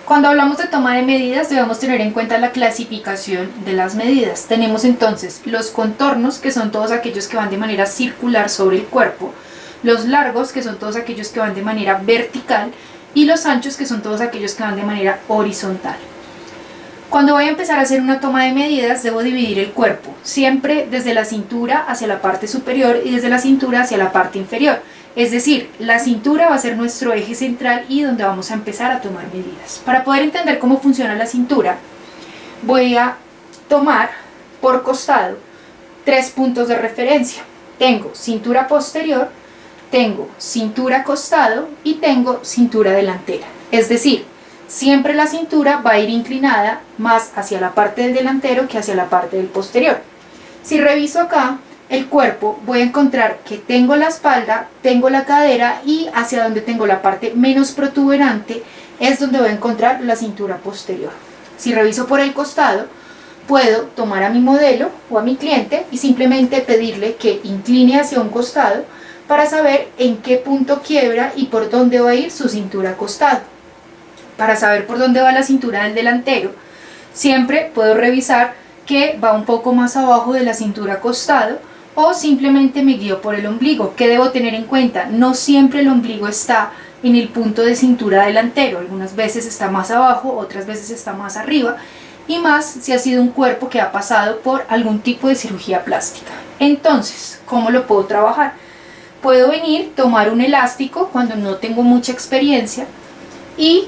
Cuando hablamos de toma de medidas debemos tener en cuenta la clasificación de las medidas. Tenemos entonces los contornos, que son todos aquellos que van de manera circular sobre el cuerpo, los largos, que son todos aquellos que van de manera vertical, y los anchos, que son todos aquellos que van de manera horizontal. Cuando voy a empezar a hacer una toma de medidas debo dividir el cuerpo, siempre desde la cintura hacia la parte superior y desde la cintura hacia la parte inferior. Es decir, la cintura va a ser nuestro eje central y donde vamos a empezar a tomar medidas. Para poder entender cómo funciona la cintura, voy a tomar por costado 3 puntos de referencia. Tengo cintura posterior, tengo cintura costado y tengo cintura delantera. Es decir, siempre la cintura va a ir inclinada más hacia la parte del delantero que hacia la parte del posterior. Si reviso acá el cuerpo, voy a encontrar que tengo la espalda, tengo la cadera y hacia donde tengo la parte menos protuberante es donde voy a encontrar la cintura posterior. Si reviso por el costado, puedo tomar a mi modelo o a mi cliente y simplemente pedirle que incline hacia un costado para saber en qué punto quiebra y por dónde va a ir su cintura costado. Para saber por dónde va la cintura del delantero, siempre puedo revisar que va un poco más abajo de la cintura costado o simplemente me guío por el ombligo. ¿Qué debo tener en cuenta? No siempre el ombligo está en el punto de cintura delantero, algunas veces está más abajo, otras veces está más arriba, y más si ha sido un cuerpo que ha pasado por algún tipo de cirugía plástica. Entonces, ¿cómo lo puedo trabajar? Puedo venir, tomar un elástico cuando no tengo mucha experiencia y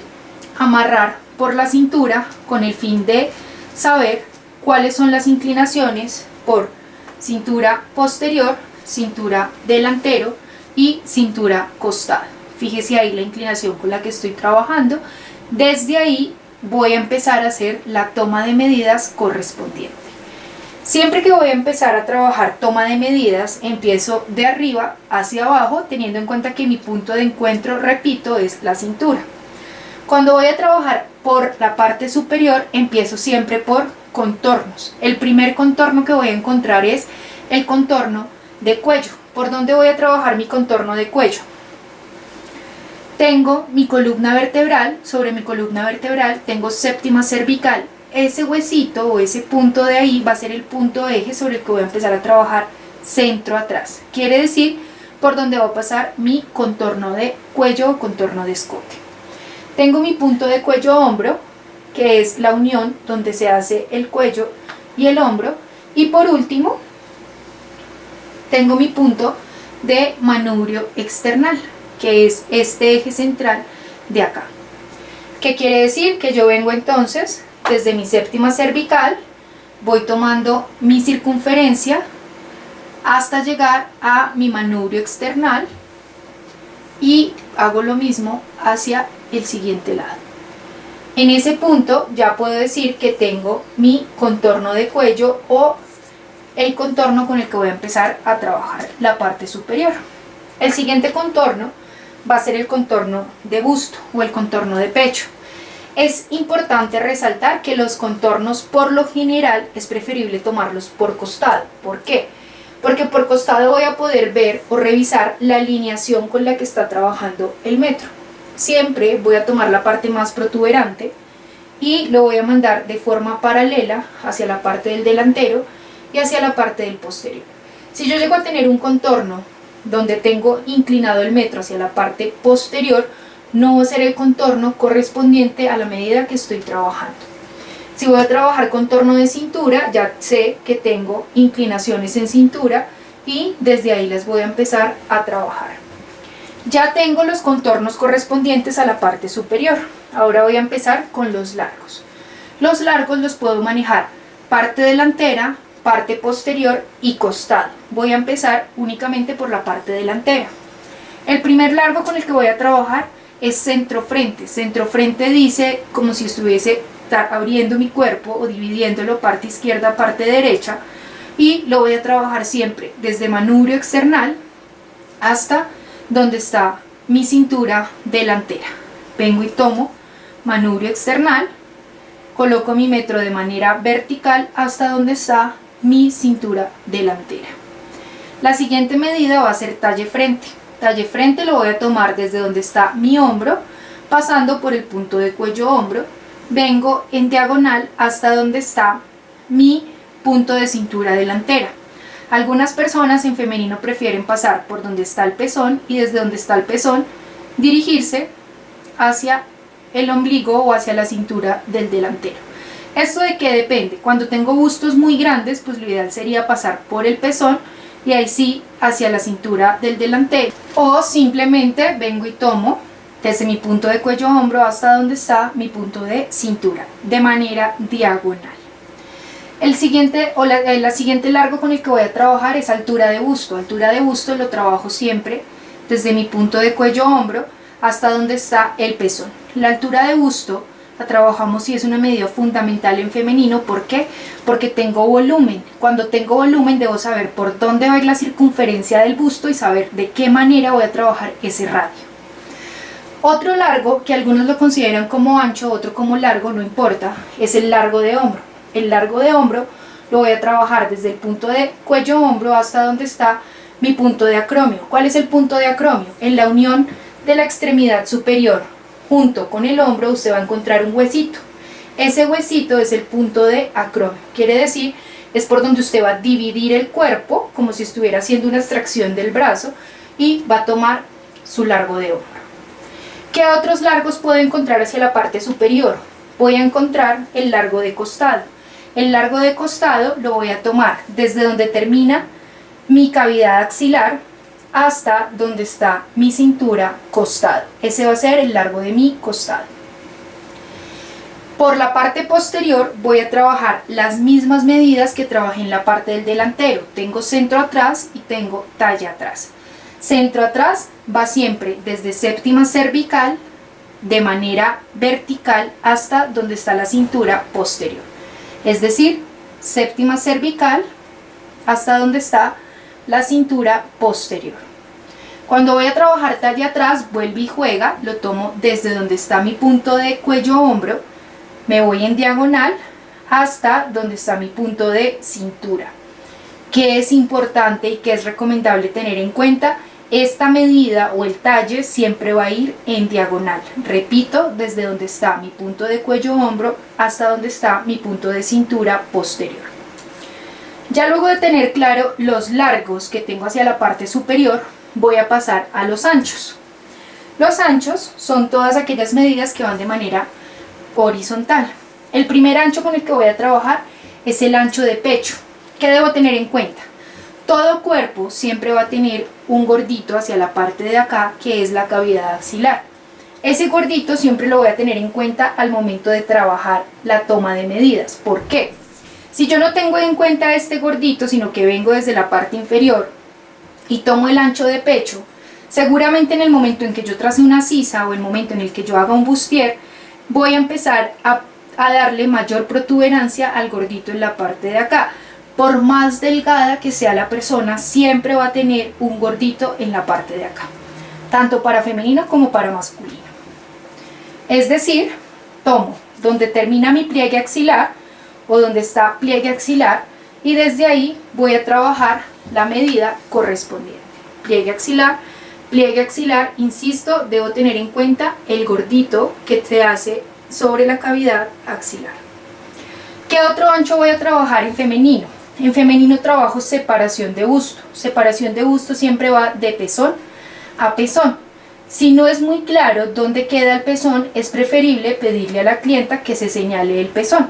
amarrar por la cintura con el fin de saber cuáles son las inclinaciones por cintura posterior, cintura delantero y cintura costado. Fíjese ahí la inclinación con la que estoy trabajando. Desde ahí voy a empezar a hacer la toma de medidas correspondiente. Siempre que voy a empezar a trabajar toma de medidas, empiezo de arriba hacia abajo, teniendo en cuenta que mi punto de encuentro, repito, es la cintura. Cuando voy a trabajar por la parte superior, empiezo siempre por contornos. El primer contorno que voy a encontrar es el contorno de cuello. ¿Por dónde voy a trabajar mi contorno de cuello? Tengo mi columna vertebral, sobre mi columna vertebral tengo séptima cervical. Ese huesito o ese punto de ahí va a ser el punto eje sobre el que voy a empezar a trabajar centro atrás. Quiere decir por donde va a pasar mi contorno de cuello o contorno de escote. Tengo mi punto de cuello-hombro, que es la unión donde se hace el cuello y el hombro. Y por último, tengo mi punto de manubrio external, que es este eje central de acá. ¿Qué quiere decir? Que yo vengo entonces desde mi séptima cervical, voy tomando mi circunferencia hasta llegar a mi manubrio external y hago lo mismo hacia el siguiente lado. En ese punto ya puedo decir que tengo mi contorno de cuello o el contorno con el que voy a empezar a trabajar la parte superior. El siguiente contorno va a ser el contorno de busto o el contorno de pecho. Es importante resaltar que los contornos por lo general es preferible tomarlos por costado. ¿Por qué? Porque por costado voy a poder ver o revisar la alineación con la que está trabajando el metro. Siempre voy a tomar la parte más protuberante y lo voy a mandar de forma paralela hacia la parte del delantero y hacia la parte del posterior. Si yo llego a tener un contorno donde tengo inclinado el metro hacia la parte posterior, no va a ser el contorno correspondiente a la medida que estoy trabajando. Si voy a trabajar contorno de cintura, ya sé que tengo inclinaciones en cintura y desde ahí las voy a empezar a trabajar. Ya tengo los contornos correspondientes a la parte superior. Ahora voy a empezar con los largos. Los largos los puedo manejar parte delantera, parte posterior y costado. Voy a empezar únicamente por la parte delantera. El primer largo con el que voy a trabajar es centro-frente. Centro-frente dice como si estuviese abriendo mi cuerpo o dividiéndolo parte izquierda, parte derecha, y lo voy a trabajar siempre desde manubrio external hasta donde está mi cintura delantera. Vengo y tomo manubrio external, coloco mi metro de manera vertical hasta donde está mi cintura delantera. La siguiente medida va a ser talle frente. Talle frente lo voy a tomar desde donde está mi hombro, pasando por el punto de cuello-hombro, vengo en diagonal hasta donde está mi punto de cintura delantera. Algunas personas en femenino prefieren pasar por donde está el pezón y desde donde está el pezón dirigirse hacia el ombligo o hacia la cintura del delantero. ¿Esto de qué depende? Cuando tengo bustos muy grandes, pues lo ideal sería pasar por el pezón y ahí sí hacia la cintura del delantero. O simplemente vengo y tomo desde mi punto de cuello-hombro hasta donde está mi punto de cintura, de manera diagonal. El siguiente la siguiente largo con el que voy a trabajar es altura de busto. Altura de busto lo trabajo siempre desde mi punto de cuello-hombro hasta donde está el pezón. La altura de busto la trabajamos y es una medida fundamental en femenino. ¿Por qué? Porque tengo volumen. Cuando tengo volumen debo saber por dónde va a ir la circunferencia del busto y saber de qué manera voy a trabajar ese radio. Otro largo, que algunos lo consideran como ancho, otro como largo, no importa, es el largo de hombro. El largo de hombro lo voy a trabajar desde el punto de cuello-hombro hasta donde está mi punto de acromio. ¿Cuál es el punto de acromio? En la unión de la extremidad superior junto con el hombro usted va a encontrar un huesito. Ese huesito es el punto de acromio. Quiere decir, es por donde usted va a dividir el cuerpo, como si estuviera haciendo una extracción del brazo, y va a tomar su largo de hombro. ¿Qué otros largos puedo encontrar hacia la parte superior? Voy a encontrar el largo de costado. El largo de costado lo voy a tomar desde donde termina mi cavidad axilar hasta donde está mi cintura costado. Ese va a ser el largo de mi costado. Por la parte posterior voy a trabajar las mismas medidas que trabajé en la parte del delantero. Tengo centro atrás y tengo talla atrás. Centro atrás va siempre desde séptima cervical de manera vertical hasta donde está la cintura posterior. Es decir, séptima cervical hasta donde está la cintura posterior. Cuando voy a trabajar talla atrás, vuelve y juega, lo tomo desde donde está mi punto de cuello-hombro, me voy en diagonal hasta donde está mi punto de cintura. ¿Qué es importante y qué es recomendable tener en cuenta? Esta medida o el talle siempre va a ir en diagonal. Repito, desde donde está mi punto de cuello-hombro hasta donde está mi punto de cintura posterior. Ya luego de tener claro los largos que tengo hacia la parte superior, voy a pasar a los anchos. Los anchos son todas aquellas medidas que van de manera horizontal. El primer ancho con el que voy a trabajar es el ancho de pecho. ¿Qué debo tener en cuenta? Todo cuerpo siempre va a tener un gordito hacia la parte de acá, que es la cavidad axilar. Ese gordito siempre lo voy a tener en cuenta al momento de trabajar la toma de medidas. ¿Por qué? Si yo no tengo en cuenta este gordito, sino que vengo desde la parte inferior y tomo el ancho de pecho, seguramente en el momento en que yo trace una sisa o el momento en el que yo haga un bustier, voy a empezar a darle mayor protuberancia al gordito en la parte de acá. Por más delgada que sea la persona, siempre va a tener un gordito en la parte de acá, tanto para femenino como para masculino. Es decir, tomo donde termina mi pliegue axilar o donde está pliegue axilar y desde ahí voy a trabajar la medida correspondiente. Pliegue axilar, insisto, debo tener en cuenta el gordito que se hace sobre la cavidad axilar. ¿Qué otro ancho voy a trabajar en femenino? En femenino trabajo separación de busto. Separación de busto siempre va de pezón a pezón. Si no es muy claro dónde queda el pezón, es preferible pedirle a la clienta que se señale el pezón.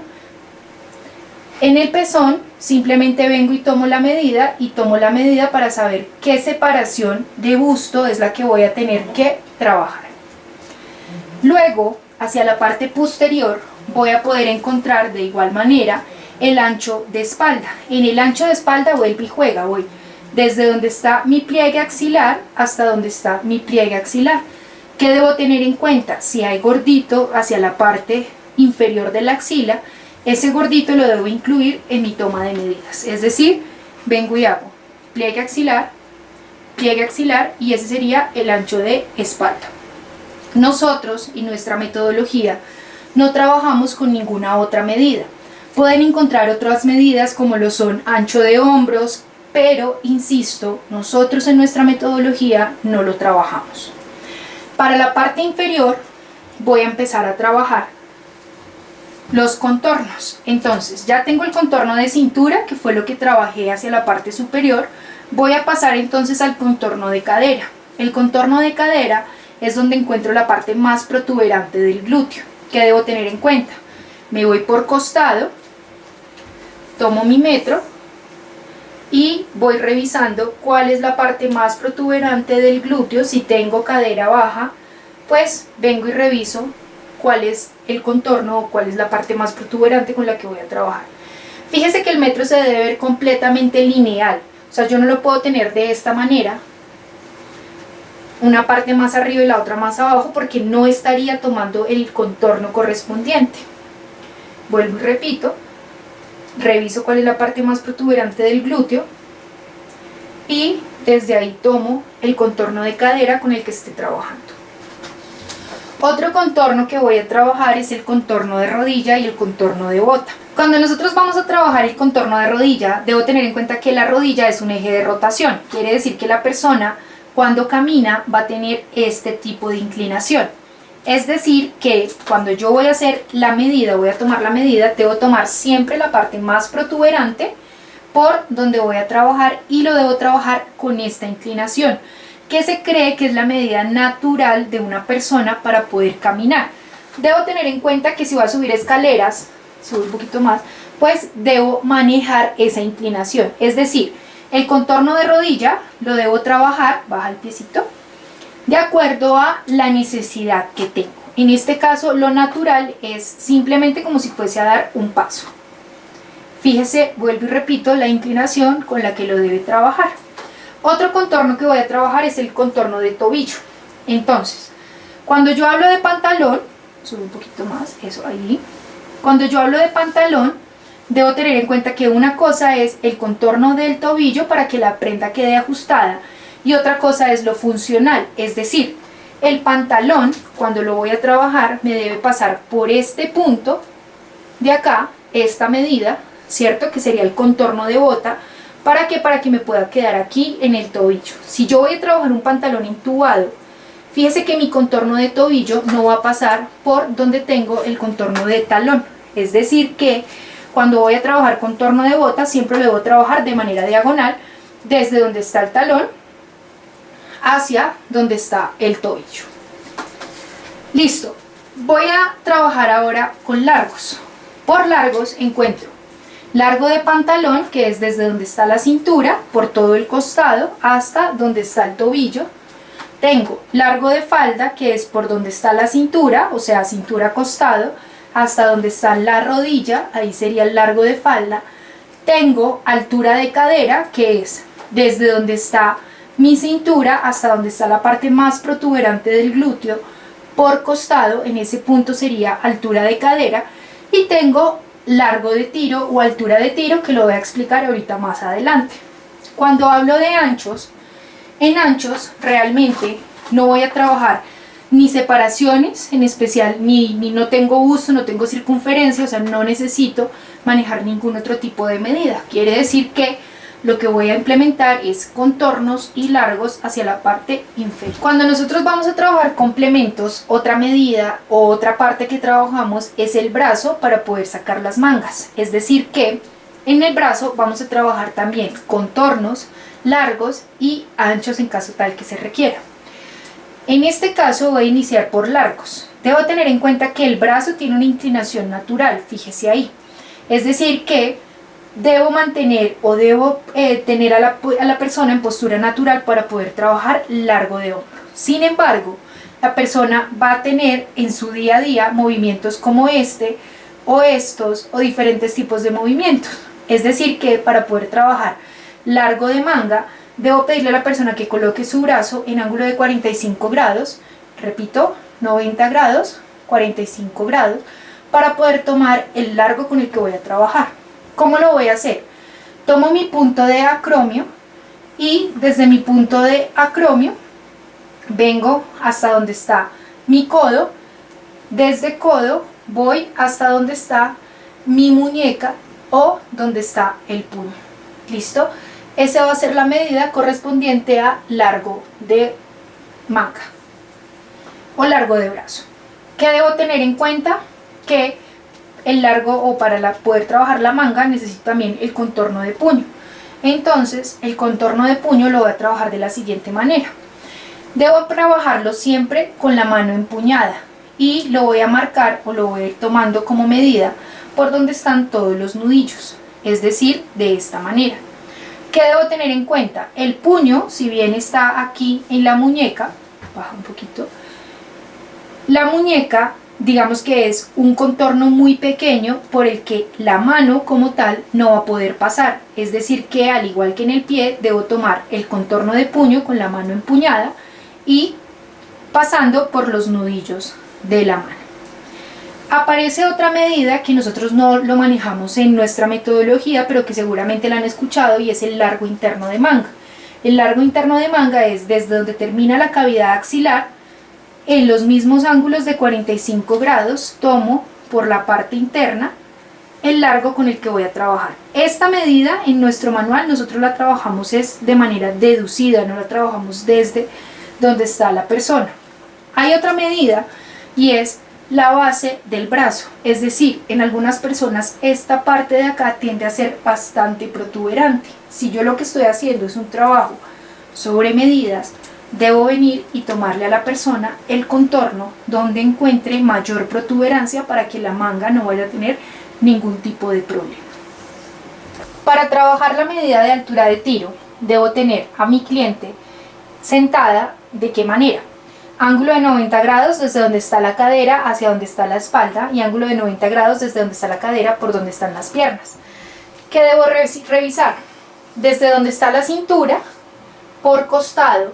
En el pezón simplemente vengo y tomo la medida para saber qué separación de busto es la que voy a tener que trabajar. Luego, hacia la parte posterior, voy a poder encontrar de igual manera el ancho de espalda. En el ancho de espalda vuelve y juega, voy desde donde está mi pliegue axilar hasta donde está mi pliegue axilar. ¿Qué debo tener en cuenta? Si hay gordito hacia la parte inferior de la axila, ese gordito lo debo incluir en mi toma de medidas. Es decir, vengo y hago pliegue axilar y ese sería el ancho de espalda. Nosotros y nuestra metodología no trabajamos con ninguna otra medida. Pueden encontrar otras medidas como lo son ancho de hombros, pero insisto, nosotros en nuestra metodología no lo trabajamos. Para la parte inferior, voy a empezar a trabajar los contornos. Entonces ya tengo el contorno de cintura, que fue lo que trabajé hacia la parte superior. Voy a pasar entonces al contorno de cadera. El contorno de cadera es donde encuentro la parte más protuberante del glúteo. ¿Qué debo tener en cuenta? Me voy por costado, tomo mi metro y voy revisando cuál es la parte más protuberante del glúteo. Si tengo cadera baja, pues vengo y reviso cuál es el contorno o cuál es la parte más protuberante con la que voy a trabajar. Fíjese que el metro se debe ver completamente lineal, o sea, yo no lo puedo tener de esta manera, una parte más arriba y la otra más abajo, porque no estaría tomando el contorno correspondiente. Vuelvo y repito, reviso cuál es la parte más protuberante del glúteo y desde ahí tomo el contorno de cadera con el que esté trabajando. Otro contorno que voy a trabajar es el contorno de rodilla y el contorno de bota. Cuando nosotros vamos a trabajar el contorno de rodilla, debo tener en cuenta que la rodilla es un eje de rotación. Quiere decir que la persona, cuando camina, va a tener este tipo de inclinación. Es decir, que cuando yo voy a hacer la medida, voy a tomar la medida, debo tomar siempre la parte más protuberante por donde voy a trabajar y lo debo trabajar con esta inclinación, que se cree que es la medida natural de una persona para poder caminar. Debo tener en cuenta que si voy a subir escaleras, subo un poquito más, pues debo manejar esa inclinación. Es decir, el contorno de rodilla lo debo trabajar, baja el piecito, de acuerdo a la necesidad que tengo. En este caso, lo natural es simplemente como si fuese a dar un paso. Fíjese, vuelvo y repito, la inclinación con la que lo debe trabajar. Otro contorno que voy a trabajar es el contorno de tobillo. Entonces, cuando yo hablo de pantalón, subo un poquito más, eso ahí. Cuando yo hablo de pantalón, debo tener en cuenta que una cosa es el contorno del tobillo para que la prenda quede ajustada y otra cosa es lo funcional, es decir, el pantalón, cuando lo voy a trabajar, me debe pasar por este punto de acá, esta medida, ¿cierto? Que sería el contorno de bota. ¿Para qué? Para que me pueda quedar aquí en el tobillo. Si yo voy a trabajar un pantalón intubado, fíjese que mi contorno de tobillo no va a pasar por donde tengo el contorno de talón. Es decir que cuando voy a trabajar contorno de bota, siempre lo debo trabajar de manera diagonal, desde donde está el talón hacia donde está el tobillo. Listo. Voy a trabajar ahora con largos. Por largos encuentro largo de pantalón, que es desde donde está la cintura, por todo el costado, hasta donde está el tobillo. Tengo largo de falda, que es por donde está la cintura, o sea, cintura costado, hasta donde está la rodilla, ahí sería el largo de falda. Tengo altura de cadera, que es desde donde está mi cintura hasta donde está la parte más protuberante del glúteo, por costado, en ese punto sería altura de cadera. Y tengo largo de tiro o altura de tiro, que lo voy a explicar ahorita más adelante. Cuando hablo de anchos, en anchos realmente no voy a trabajar ni separaciones, en especial ni no tengo busto, no tengo circunferencia, o sea, no necesito manejar ningún otro tipo de medida. Quiere decir que lo que voy a implementar es contornos y largos hacia la parte inferior. Cuando nosotros vamos a trabajar complementos, otra medida o otra parte que trabajamos es el brazo para poder sacar las mangas. Es decir que en el brazo vamos a trabajar también contornos, largos y anchos en caso tal que se requiera. En este caso voy a iniciar por largos. Debo tener en cuenta que el brazo tiene una inclinación natural, fíjese ahí. Es decir que debo mantener o debo tener a la persona en postura natural para poder trabajar largo de hombro. Sin embargo, la persona va a tener en su día a día movimientos como este o estos o diferentes tipos de movimientos. Es decir que para poder trabajar largo de manga, debo pedirle a la persona que coloque su brazo en ángulo de 45 grados, repito, 90 grados, 45 grados, para poder tomar el largo con el que voy a trabajar. ¿Cómo lo voy a hacer? Tomo mi punto de acromio y desde mi punto de acromio vengo hasta donde está mi codo. Desde codo voy hasta donde está mi muñeca o donde está el puño. ¿Listo? Esa va a ser la medida correspondiente a largo de manga o largo de brazo. ¿Qué debo tener en cuenta? Que el largo, o para poder trabajar la manga, necesito también el contorno de puño. Entonces el contorno de puño lo voy a trabajar de la siguiente manera. Debo trabajarlo siempre con la mano empuñada y lo voy a marcar, o lo voy a ir tomando como medida por donde están todos los nudillos, es decir, de esta manera. ¿Qué debo tener en cuenta? El puño, si bien está aquí en la muñeca, baja un poquito, la muñeca, digamos que es un contorno muy pequeño por el que la mano como tal no va a poder pasar, es decir que al igual que en el pie debo tomar el contorno de puño con la mano empuñada y pasando por los nudillos de la mano. Aparece otra medida que nosotros no lo manejamos en nuestra metodología, pero que seguramente la han escuchado, y es el largo interno de manga. El largo interno de manga es desde donde termina la cavidad axilar, en los mismos ángulos de 45 grados, tomo por la parte interna el largo con el que voy a trabajar. Esta medida en nuestro manual nosotros la trabajamos es de manera deducida, no la trabajamos desde donde está la persona. Hay otra medida y es la base del brazo, es decir, en algunas personas esta parte de acá tiende a ser bastante protuberante. Si yo lo que estoy haciendo es un trabajo sobre medidas, debo venir y tomarle a la persona el contorno donde encuentre mayor protuberancia para que la manga no vaya a tener ningún tipo de problema. Para trabajar la medida de altura de tiro, debo tener a mi cliente sentada. ¿De qué manera? Ángulo de 90 grados desde donde está la cadera hacia donde está la espalda, y ángulo de 90 grados desde donde está la cadera por donde están las piernas. ¿Qué debo revisar? Desde donde está la cintura, por costado,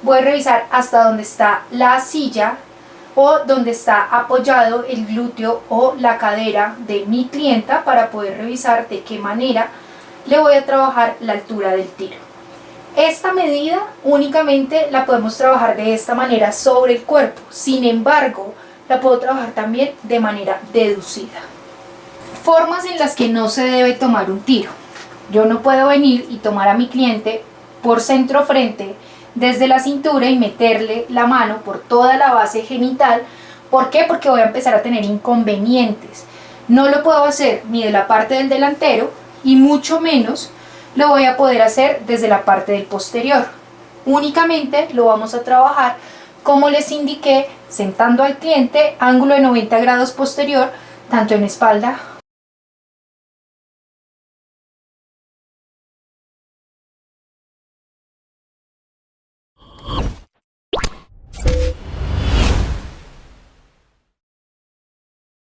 voy a revisar hasta donde está la silla o donde está apoyado el glúteo o la cadera de mi clienta, para poder revisar de qué manera le voy a trabajar la altura del tiro. Esta medida únicamente la podemos trabajar de esta manera sobre el cuerpo, sin embargo la puedo trabajar también de manera deducida. Formas en las que no se debe tomar un tiro. Yo no puedo venir y tomar a mi cliente por centro frente desde la cintura y meterle la mano por toda la base genital. ¿Por qué? Porque voy a empezar a tener inconvenientes. No lo puedo hacer ni de la parte del delantero, y mucho menos lo voy a poder hacer desde la parte del posterior. Únicamente lo vamos a trabajar, como les indiqué, sentando al cliente, ángulo de 90 grados posterior, tanto en espalda